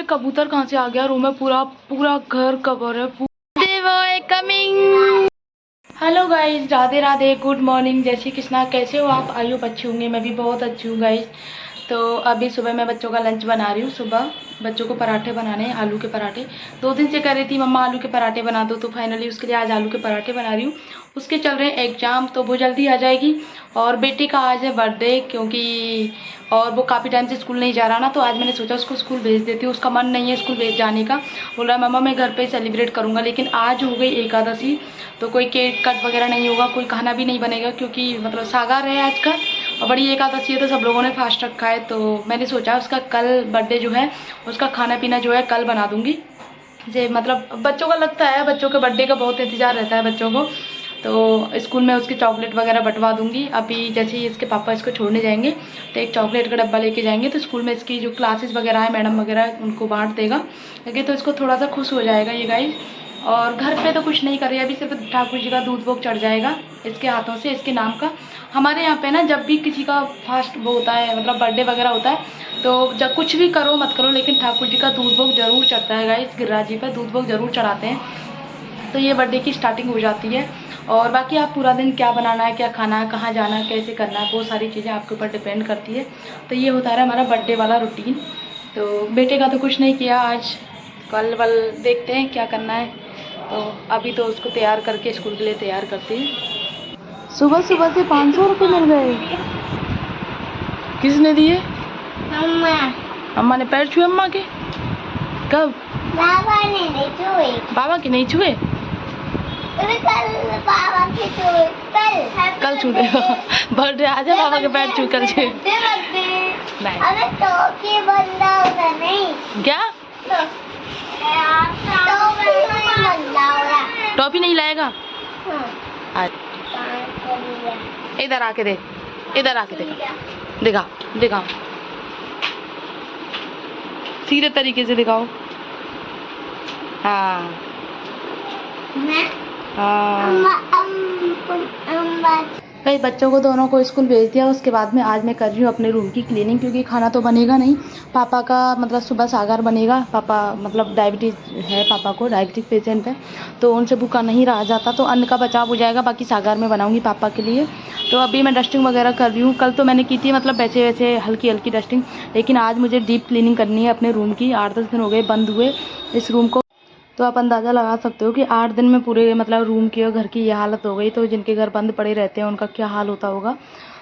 कबूतर कहाँ से आ गया रूम में? पूरा पूरा घर कवर है। Coming. Hello guys, Radhe Radhe, good morning, जय श्री कृष्णा। कैसे हो आप? आई होप अच्छी होंगे। मैं भी बहुत अच्छी हूँ गाइज। तो अभी सुबह मैं बच्चों का लंच बना रही हूँ। सुबह बच्चों को पराठे बनाने हैं, आलू के पराठे। 2 दिन से कह रही थी मम्मा आलू के पराठे बना दो, तो फाइनली उसके लिए आज आलू के पराठे बना रही हूँ। उसके चल रहे हैं एग्जाम, तो वो जल्दी आ जाएगी। और बेटे का आज है बर्थडे, क्योंकि और वो काफ़ी टाइम से स्कूल नहीं जा रहा ना, तो आज मैंने सोचा उसको स्कूल भेज देती हूँ। उसका मन नहीं है स्कूल भेज जाने का, बोल रहा है मम्मा मैं घर पे ही सेलिब्रेट करूँगा। लेकिन आज हो गई एकादशी, तो कोई केक कट वगैरह नहीं होगा, कोई खाना भी नहीं बनेगा, क्योंकि मतलब सागर है आज का और बड़ी एकादशी है, तो सब लोगों ने फास्ट रखा है। तो मैंने सोचा उसका कल बर्थडे जो है उसका खाना पीना जो है कल बना दूँगी। जे मतलब बच्चों का लगता है, बच्चों के बर्थडे का बहुत इंतज़ार रहता है बच्चों को, तो स्कूल में उसकी चॉकलेट वगैरह बंटवा दूंगी। अभी जैसे ही इसके पापा इसको छोड़ने जाएंगे तो एक चॉकलेट का डब्बा लेके जाएंगे, तो स्कूल में इसकी जो क्लासेस वगैरह है, मैडम वगैरह उनको बांट देगा, क्योंकि तो इसको थोड़ा सा खुश हो जाएगा ये गाइस। और घर पे तो कुछ नहीं कर रही, अभी सिर्फ ठाकुर जी का दूध भोग चढ़ जाएगा इसके हाथों से, इसके नाम का। हमारे यहाँ पे ना जब भी किसी का फास्ट वो होता है, मतलब बर्थडे वगैरह होता है, तो जब कुछ भी करो मत करो, लेकिन ठाकुर जी का दूध भोग जरूर चढ़ता है गाइस। गिरिराज जी पर दूध भोग जरूर चढ़ाते हैं, तो ये बर्थडे की स्टार्टिंग हो जाती है। और बाकी आप पूरा दिन क्या बनाना है, क्या खाना है, कहाँ जाना है, कैसे करना है, वो सारी चीज़ें आपके ऊपर डिपेंड करती है। तो ये होता है हमारा बर्थडे वाला रूटीन। तो बेटे का तो कुछ नहीं किया आज, कल वल देखते हैं क्या करना है। तो अभी तो उसको तैयार करके स्कूल के लिए तैयार करती है। सुबह सुबह से 500 रुपये मिल गए। किसने दिए? अम्मा। अम्मा ने पैर छुए अम्मा के? कब? बाबा ने नहीं छुए। बाबा के नहीं छुए? कल बाबा के छुए। कल छू दे। बर्थडे आज है, बाबा के पैर छू कर छुए नहीं। अरे टॉफी बंदा होगा नहीं क्या? टॉफी नहीं लाएगा? इधर आके दे, इधर आके देखा, दिखा दिखाओ, सीधे तरीके से दिखाओ। हाँ भाई, बच्चों को दोनों को स्कूल भेज दिया। उसके बाद में आज मैं कर रही हूँ अपने रूम की क्लीनिंग, क्योंकि खाना तो बनेगा नहीं। पापा का मतलब सुबह सागर बनेगा। पापा मतलब डायबिटीज़ है, पापा को डायबिटीज़ पेशेंट है, तो उनसे भूखा नहीं रहा जाता, तो अन्न का बचाव हो जाएगा। बाकी सागर में बनाऊँगी पापा के लिए। तो अभी मैं डस्टिंग वगैरह कर रही हूँ। कल तो मैंने की थी मतलब वैसे वैसे हल्की हल्की डस्टिंग, लेकिन आज मुझे डीप क्लीनिंग करनी है अपने रूम की। 8-10 दिन हो गए बंद हुए इस रूम को, तो आप अंदाज़ा लगा सकते हो कि 8 दिन में पूरे मतलब रूम की और घर की ये हालत हो गई। तो जिनके घर बंद पड़े रहते हैं उनका क्या हाल होता होगा।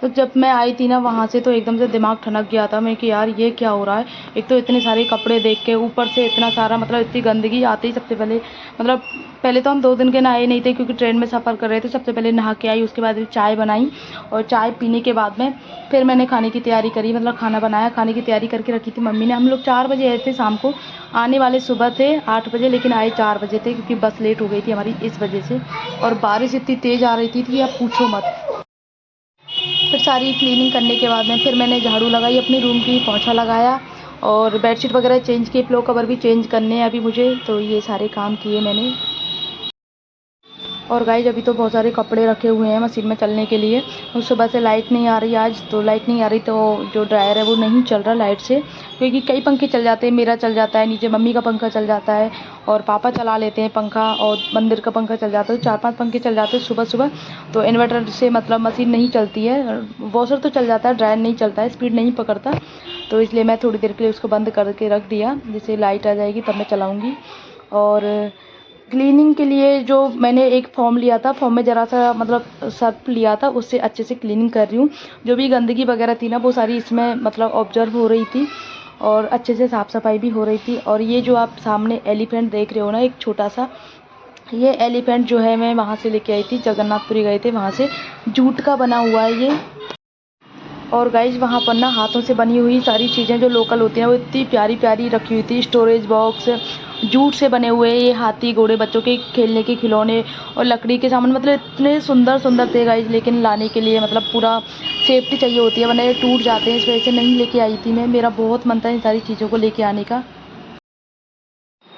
तो जब मैं आई थी ना वहाँ से, तो एकदम से दिमाग ठनक गया था मैं कि यार ये क्या हो रहा है। एक तो इतने सारे कपड़े देख के, ऊपर से इतना सारा मतलब इतनी गंदगी। आते ही सबसे पहले मतलब पहले तो हम 2 दिन के नहाए नहीं थे, क्योंकि ट्रेन में सफ़र कर रहे थे। सबसे पहले नहा के आई, उसके बाद चाय बनाई, और चाय पीने के बाद में फिर मैंने खाने की तैयारी करी, मतलब खाना बनाया। खाने की तैयारी करके रखी थी मम्मी ने। हम लोग 4 बजे आए थे शाम को, आने वाले सुबह थे 8 बजे, लेकिन आए 4 बजे थे, क्योंकि बस लेट हो गई थी हमारी इस वजह से। और बारिश इतनी तेज़ आ रही थी कि आप पूछो मत। फिर सारी क्लीनिंग करने के बाद में फिर मैंने झाड़ू लगाई अपने रूम की, पोंछा लगाया, और बेडशीट वगैरह चेंज किए, पिलो कवर भी चेंज करने हैं अभी मुझे। तो ये सारे काम किए मैंने। और गाइस अभी तो बहुत सारे कपड़े रखे हुए हैं मशीन में चलने के लिए। और सुबह से लाइट नहीं आ रही, आज तो लाइट नहीं आ रही, तो जो ड्रायर है वो नहीं चल रहा लाइट से, क्योंकि कई पंखे चल जाते हैं। मेरा चल जाता है, नीचे मम्मी का पंखा चल जाता है, और पापा चला लेते हैं पंखा, और मंदिर का पंखा चल जाता है। 4-5 पंखे चल जाते हैं सुबह सुबह। तो इन्वर्टर से मतलब मशीन नहीं चलती है। वॉशर तो चल जाता है, ड्रायर नहीं चलता है, स्पीड नहीं पकड़ता। तो इसलिए मैं थोड़ी देर के लिए उसको बंद करके रख दिया, जैसे लाइट आ जाएगी तब मैं चलाऊँगी। और क्लीनिंग के लिए जो मैंने एक फॉर्म लिया था, फॉर्म में ज़रा सा मतलब सर्फ लिया था, उससे अच्छे से क्लीनिंग कर रही हूँ। जो भी गंदगी वगैरह थी ना, वो सारी इसमें मतलब ऑब्जर्व हो रही थी, और अच्छे से साफ़ सफाई भी हो रही थी। और ये जो आप सामने एलिफेंट देख रहे हो ना, एक छोटा सा, ये एलिफेंट जो है मैं वहाँ से लेके आई थी, जगन्नाथपुरी गए थे, वहाँ से जूट का बना हुआ है ये। और गाइज वहाँ पर ना हाथों से बनी हुई सारी चीज़ें जो लोकल होती हैं वो इतनी प्यारी प्यारी रखी हुई थी। स्टोरेज बॉक्स जूट से बने हुए, ये हाथी घोड़े, बच्चों के खेलने के खिलौने और लकड़ी के सामान, मतलब इतने सुंदर सुंदर थे गाइज। लेकिन लाने के लिए मतलब पूरा सेफ्टी चाहिए होती है, वरना ये टूट जाते हैं। इस वजह से नहीं लेके आई थी मैं। मेरा बहुत मन था इन सारी चीज़ों को लेके आने का।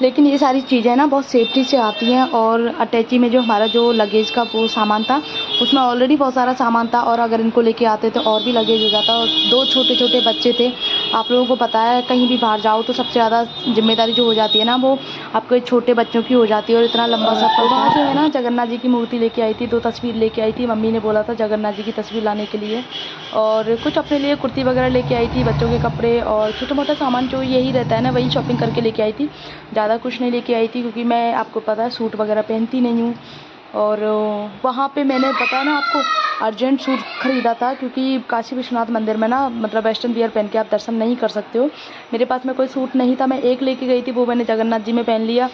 लेकिन ये सारी चीज़ें ना बहुत सेफ्टी से आती हैं। और अटैची में जो हमारा जो लगेज का वो सामान था उसमें ऑलरेडी बहुत सारा सामान था, और अगर इनको लेके आते तो और भी लगेज हो जाता। और 2 छोटे छोटे बच्चे थे। आप लोगों को पता है कहीं भी बाहर जाओ तो सबसे ज़्यादा जिम्मेदारी जो हो जाती है ना वो आपके छोटे बच्चों की हो जाती है। और इतना लंबा सफ़र, वहाँ से मैं ना जगन्नाथ जी की मूर्ति लेके आई थी, 2 तस्वीर लेके आई थी। मम्मी ने बोला था जगन्नाथ जी की तस्वीर लाने के लिए, और कुछ अपने लिए कुर्ती वगैरह लेके आई थी, बच्चों के कपड़े और छोटा मोटा सामान जो यही रहता है ना वही शॉपिंग करके लेके आई थी। ज़्यादा कुछ नहीं लेके आई थी क्योंकि मैं, आपको पता है, सूट वगैरह पहनती नहीं हूँ। और वहाँ पे मैंने बताया ना आपको अर्जेंट सूट ख़रीदा था, क्योंकि काशी विश्वनाथ मंदिर में ना मतलब वेस्टर्न वियर पहन के आप दर्शन नहीं कर सकते हो। मेरे पास में कोई सूट नहीं था, मैं एक लेके गई थी, वो मैंने जगन्नाथ जी में पहन लिया,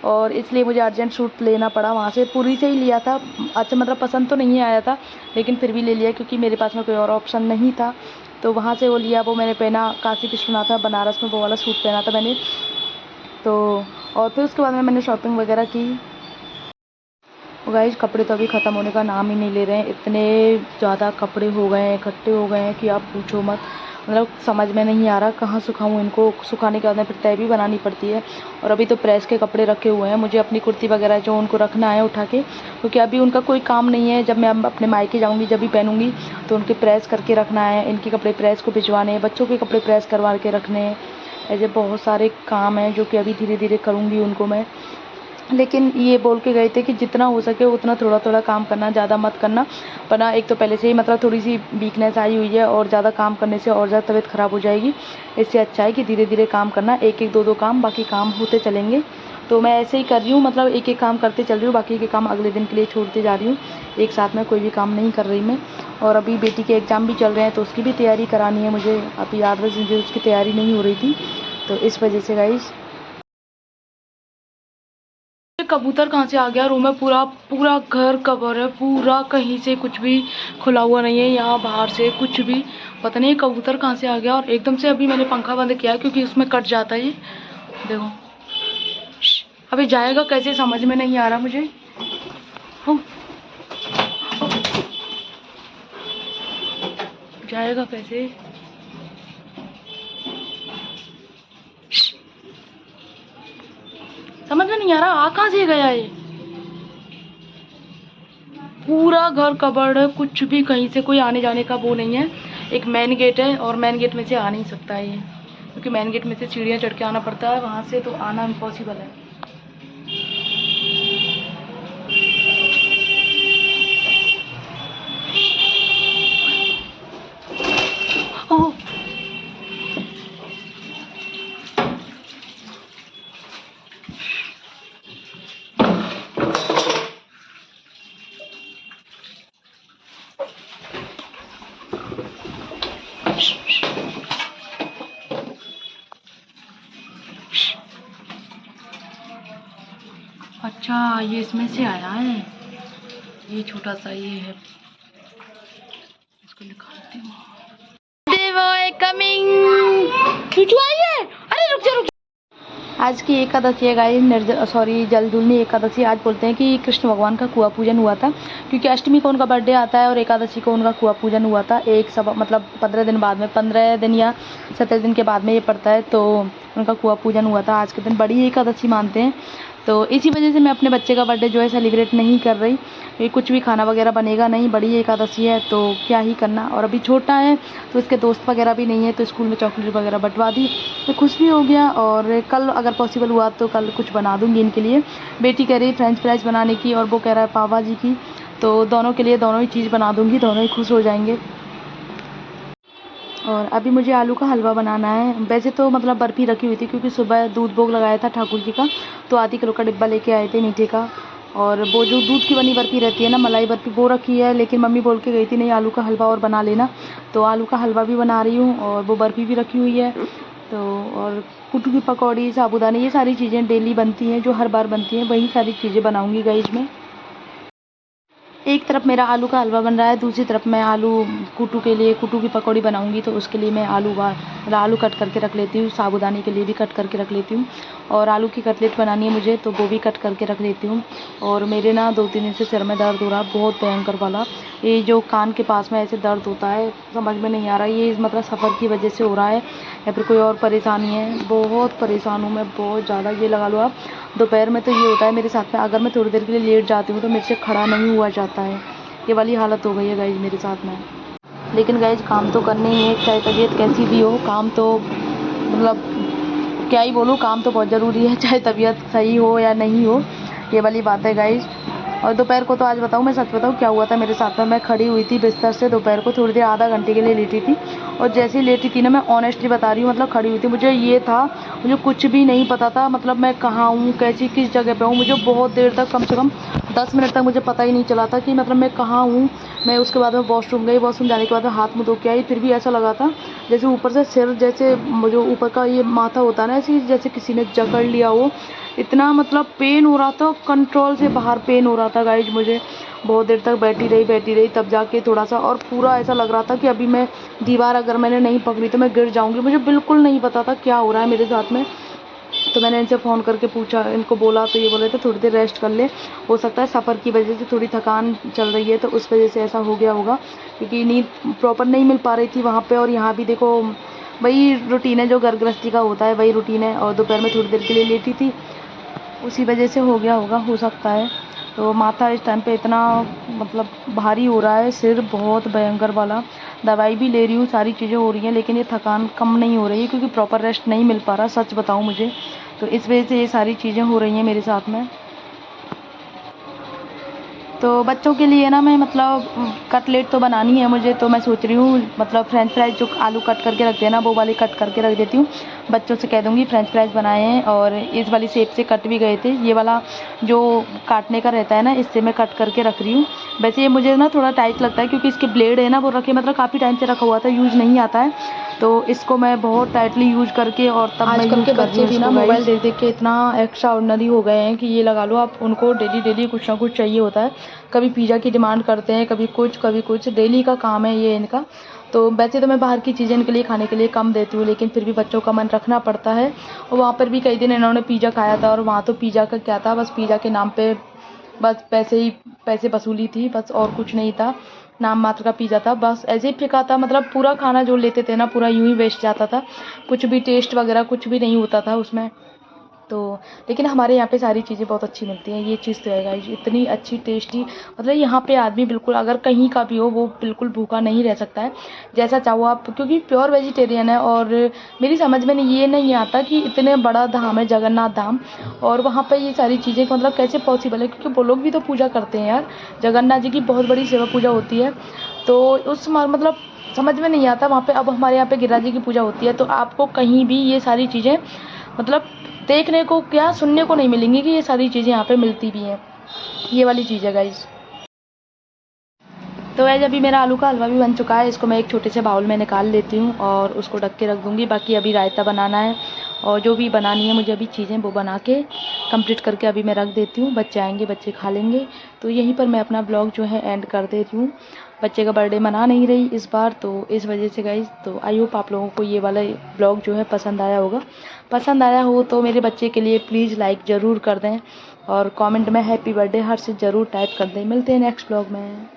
और इसलिए मुझे अर्जेंट सूट लेना पड़ा। वहाँ से पूरी से ही लिया था। अच्छा मतलब पसंद तो नहीं आया था, लेकिन फिर भी ले लिया क्योंकि मेरे पास में कोई और ऑप्शन नहीं था। तो वहाँ से वो लिया, वो मैंने पहना। काशी विश्वनाथ में बनारस में वो वाला सूट पहना था मैंने। तो और फिर उसके बाद में मैंने शॉपिंग वगैरह की। गाइस कपड़े तो अभी ख़त्म होने का नाम ही नहीं ले रहे हैं। इतने ज़्यादा कपड़े हो गए हैं, इकट्ठे हो गए हैं कि आप पूछो मत। मतलब समझ में नहीं आ रहा कहाँ सुखाऊँ इनको। सुखाने के बाद में फिर तय भी बनानी पड़ती है। और अभी तो प्रेस के कपड़े रखे हुए हैं, मुझे अपनी कुर्ती वगैरह जो उनको रखना है उठा के, क्योंकि अभी उनका कोई काम नहीं है। जब मैं अपने मायके जाऊँगी जब भी पहनूँगी तो उनके प्रेस करके रखना है, इनके कपड़े प्रेस को भिजवाने हैं, बच्चों के कपड़े प्रेस करवा के रखने हैं। ऐसे बहुत सारे काम हैं जो कि अभी धीरे धीरे करूँगी उनको मैं। लेकिन ये बोल के गए थे कि जितना हो सके उतना थोड़ा थोड़ा काम करना, ज़्यादा मत करना, वरना एक तो पहले से ही मतलब थोड़ी सी वीकनेस आई हुई है, और ज़्यादा काम करने से और ज़्यादा तबीयत ख़राब हो जाएगी। इससे अच्छा है कि धीरे धीरे काम करना, एक एक 2 काम, बाकी काम होते चलेंगे। तो मैं ऐसे ही कर रही हूँ, मतलब एक एक काम करते चल रही हूँ, बाकी के काम अगले दिन के लिए छोड़ते जा रही हूँ। एक साथ में कोई भी काम नहीं कर रही मैं। और अभी बेटी के एग्ज़ाम भी चल रहे हैं तो उसकी भी तैयारी करानी है मुझे। अभी 8-10 दिन से उसकी तैयारी नहीं हो रही थी, तो इस वजह से गाइस। कबूतर कहाँ से आ गया रूम में? पूरा पूरा घर कवर है, पूरा कहीं से कुछ भी खुला हुआ नहीं है। यहाँ बाहर से कुछ भी पता नहीं कबूतर कहाँ से आ गया। और एकदम से अभी मैंने पंखा बंद किया है क्योंकि उसमें कट जाता है ये, देखो। अभी जाएगा कैसे समझ में नहीं आ रहा मुझे। जाएगा कैसे? समझ में नहीं आ रहा आ कहाँ से गया ये। पूरा घर कवर्ड है, कुछ भी कहीं से कोई आने जाने का वो नहीं है। एक मेन गेट है और मेन गेट में से आ नहीं सकता है ये, क्योंकि मेन गेट में से सीढ़ियाँ चढ़ के आना पड़ता है, वहाँ से तो आना इम्पॉसिबल है। ओह अच्छा, ये इसमें से आया है, ये छोटा सा ये है, इसको निकालती हूँ। देवो कमिंग, चूचू आई है। अरे रुक जा। आज की एकादशी है गाइस, जलदुलनी एकादशी। आज बोलते हैं कि कृष्ण भगवान का कुआं पूजन हुआ था, क्योंकि अष्टमी को उनका बर्थडे आता है और एकादशी को उनका कुआं पूजन हुआ था। एक सब मतलब 15 दिन बाद में, 15 दिन या 17 दिन के बाद में ये पड़ता है, तो उनका कुआं पूजन हुआ था। आज के दिन बड़ी एकादशी मानते हैं, तो इसी वजह से मैं अपने बच्चे का बर्थडे जो है सेलिब्रेट नहीं कर रही। ये कुछ भी खाना वगैरह बनेगा नहीं, बड़ी एकादशी है तो क्या ही करना। और अभी छोटा है तो इसके दोस्त वगैरह भी नहीं है, तो स्कूल में चॉकलेट वगैरह बंटवा दी तो खुश भी हो गया। और कल अगर पॉसिबल हुआ तो कल कुछ बना दूँगी इनके लिए। बेटी कह रही फ्रेंच फ्राइज बनाने की और वो कह रहा है पाव भाजी की, तो दोनों के लिए दोनों ही चीज़ बना दूँगी, दोनों ही खुश हो जाएंगे। और अभी मुझे आलू का हलवा बनाना है। वैसे तो मतलब बर्फ़ी रखी हुई थी, क्योंकि सुबह दूध भोग लगाया था ठाकुर जी का, तो आधी किलो का डिब्बा लेके आए थे मीठे का। और वो जो दूध की बनी बर्फ़ी रहती है ना, मलाई बर्फ़ी, वो रखी है। लेकिन मम्मी बोल के गई थी नहीं आलू का हलवा और बना लेना, तो आलू का हलवा भी बना रही हूँ और वो बर्फ़ी भी रखी हुई है। तो और कुट्टू की पकौड़ी, साबूदाने, ये सारी चीज़ें डेली बनती हैं, जो हर बार बनती हैं, वही सारी चीज़ें बनाऊँगी गाइस मैं। एक तरफ मेरा आलू का हलवा बन रहा है, दूसरी तरफ मैं आलू कुटू के लिए कुटू की पकौड़ी बनाऊंगी, तो उसके लिए मैं आलू कट करके रख लेती हूँ। साबूदाने के लिए भी कट करके रख लेती हूँ, और आलू की कटलेट बनानी है मुझे, तो वो भी कट करके रख लेती हूँ। और मेरे ना 2-3 दिन से सिर में दर्द हो रहा है, बहुत भयंकर वाला। ये जो कान के पास में ऐसे दर्द होता है, समझ में नहीं आ रहा ये मतलब सफ़र की वजह से हो रहा है या फिर कोई और परेशानी है। बहुत परेशान हूँ मैं, बहुत ज़्यादा। ये लगा लो आप, दोपहर में तो ये होता है मेरे साथ में, अगर मैं थोड़ी देर के लिए लेट जाती हूँ तो मेरे से खड़ा नहीं हुआ जाता है। ये वाली हालत हो गई है गाइज मेरे साथ में। लेकिन गाइज काम तो करने ही है, चाहे तबीयत कैसी भी हो, काम तो मतलब क्या ही बोलूँ, काम तो बहुत ज़रूरी है, चाहे तबीयत सही हो या नहीं हो। ये वाली बात है गाइज। और दोपहर को तो आज बताऊँ, मैं सच बताऊँ क्या हुआ था मेरे साथ में। मैं खड़ी हुई थी बिस्तर से दोपहर को, थोड़ी देर आधा घंटे के लिए लेटी थी, और जैसे ही लेटी थी ना, मैं ऑनेस्टली बता रही हूँ, मतलब खड़ी हुई थी, मुझे ये था, मुझे कुछ भी नहीं पता था, मतलब मैं कहाँ हूँ, कैसी किस जगह पे हूँ। मुझे बहुत देर तक, कम से कम 10 मिनट तक मुझे पता ही नहीं चला था कि मतलब मैं कहाँ हूँ। मैं उसके बाद में वॉशरूम गई, वॉशरूम जाने के बाद हाथ मुँह धो के आई, फिर भी ऐसा लगा था जैसे ऊपर से सिर, जैसे जो ऊपर का ये माथा होता है ना, ऐसे जैसे किसी ने जकड़ लिया हो। इतना मतलब पेन हो रहा था, कंट्रोल से बाहर पेन हो रहा था गाइज मुझे। बहुत देर तक बैठी रही, तब जाके थोड़ा सा, और पूरा ऐसा लग रहा था कि अभी मैं दीवार अगर मैंने नहीं पकड़ी तो मैं गिर जाऊंगी। मुझे बिल्कुल नहीं पता था क्या हो रहा है मेरे साथ में। तो मैंने इनसे फ़ोन करके पूछा, इनको बोला, तो ये बोले थे थोड़ी देर रेस्ट कर ले, हो सकता है सफ़र की वजह से थोड़ी थकान चल रही है, तो उस वजह से ऐसा हो गया होगा, क्योंकि नींद प्रॉपर नहीं मिल पा रही थी वहाँ पे। और यहाँ भी देखो, वही रूटीन है जो घर गृहस्थी का होता है, वही रूटीन है। और दोपहर में थोड़ी देर के लिए लेटी थी, उसी वजह से हो गया होगा, हो सकता है। तो माथा इस टाइम पे इतना मतलब भारी हो रहा है, सिर बहुत भयंकर वाला। दवाई भी ले रही हूँ, सारी चीज़ें हो रही हैं, लेकिन ये थकान कम नहीं हो रही है, क्योंकि प्रॉपर रेस्ट नहीं मिल पा रहा, सच बताऊँ मुझे। तो इस वजह से ये सारी चीज़ें हो रही हैं मेरे साथ में। तो बच्चों के लिए ना मैं मतलब कटलेट तो बनानी है मुझे, तो मैं सोच रही हूँ मतलब फ्रेंच फ्राइज जो आलू कट करके रखते हैं ना, वो वाले कट करके रख देती हूँ। बच्चों से कह दूँगी फ्रेंच फ्राइज बनाए हैं, और इस वाली शेप से कट भी गए थे। ये वाला जो काटने का रहता है ना, इससे मैं कट करके रख रही हूँ। वैसे ये मुझे ना थोड़ा टाइट लगता है, क्योंकि इसके ब्लेड है ना, वो रखे मतलब काफ़ी टाइम से रखा हुआ था, यूज़ नहीं आता है। तो इसको मैं बहुत टाइटली यूज़ करके, और तब मैं यूज़ कर रही हूँ। भी ना मोबाइल देख देख के इतना एक्स्ट्रा ऑर्डिनरी हो गए हैं कि ये लगा लो आप, उनको डेली कुछ ना कुछ चाहिए होता है। कभी पिज़्ज़ा की डिमांड करते हैं, कभी कुछ, डेली का काम है ये इनका। तो वैसे तो मैं बाहर की चीज़ें इनके लिए खाने के लिए कम देती हूँ, लेकिन फिर भी बच्चों का मन रखना पड़ता है। और वहाँ पर भी कई दिन इन्होंने पिज़्ज़ा खाया था, और वहाँ तो पिज़्ज़ा का क्या था, बस पिज़्ज़ा के नाम पे बस पैसे वसूली थी, बस और कुछ नहीं था। नाम मात्र का पिज़्ज़ा था, बस ऐसे ही फेंका था, मतलब पूरा खाना जो लेते थे ना, पूरा यूँ ही वेस्ट जाता था, कुछ भी टेस्ट वगैरह कुछ भी नहीं होता था उसमें। तो लेकिन हमारे यहाँ पे सारी चीज़ें बहुत अच्छी मिलती हैं, ये चीज़ तो है गाइस, इतनी अच्छी टेस्टी, मतलब यहाँ पे आदमी बिल्कुल अगर कहीं का भी हो, वो बिल्कुल भूखा नहीं रह सकता है, जैसा चाहो आप, क्योंकि प्योर वेजिटेरियन है। और मेरी समझ में ये नहीं आता कि इतने बड़ा धाम है जगन्नाथ धाम, और वहाँ पर ये सारी चीज़ें मतलब कैसे पॉसिबल है, क्योंकि वो लोग भी तो पूजा करते हैं यार, जगन्नाथ जी की बहुत बड़ी सेवा पूजा होती है। तो उस मतलब समझ में नहीं आता वहाँ पे। अब हमारे यहाँ पे गिरिराज जी की पूजा होती है, तो आपको कहीं भी ये सारी चीज़ें मतलब देखने को क्या सुनने को नहीं मिलेंगी कि ये सारी चीज़ें यहाँ पे मिलती भी हैं। ये वाली चीज़ है गाइस। तो वैसे अभी मेरा आलू का हलवा भी बन चुका है, इसको मैं एक छोटे से बाउल में निकाल लेती हूँ और उसको ढक के रख दूँगी। बाकी अभी रायता बनाना है, और जो भी बनानी है मुझे अभी चीज़ें, वो बना के कंप्लीट करके अभी मैं रख देती हूँ। बच्चे आएंगे, बच्चे खा लेंगे, तो यहीं पर मैं अपना ब्लॉग जो है एंड कर देती हूँ। बच्चे का बर्थडे मना नहीं रही इस बार, तो इस वजह से गाइस, तो आई होप आप लोगों को ये वाला ब्लॉग जो है पसंद आया होगा। पसंद आया हो तो मेरे बच्चे के लिए प्लीज़ लाइक ज़रूर कर दें, और कमेंट में हैप्पी बर्थडे हर से ज़रूर टाइप कर दें। मिलते हैं नेक्स्ट ब्लॉग में।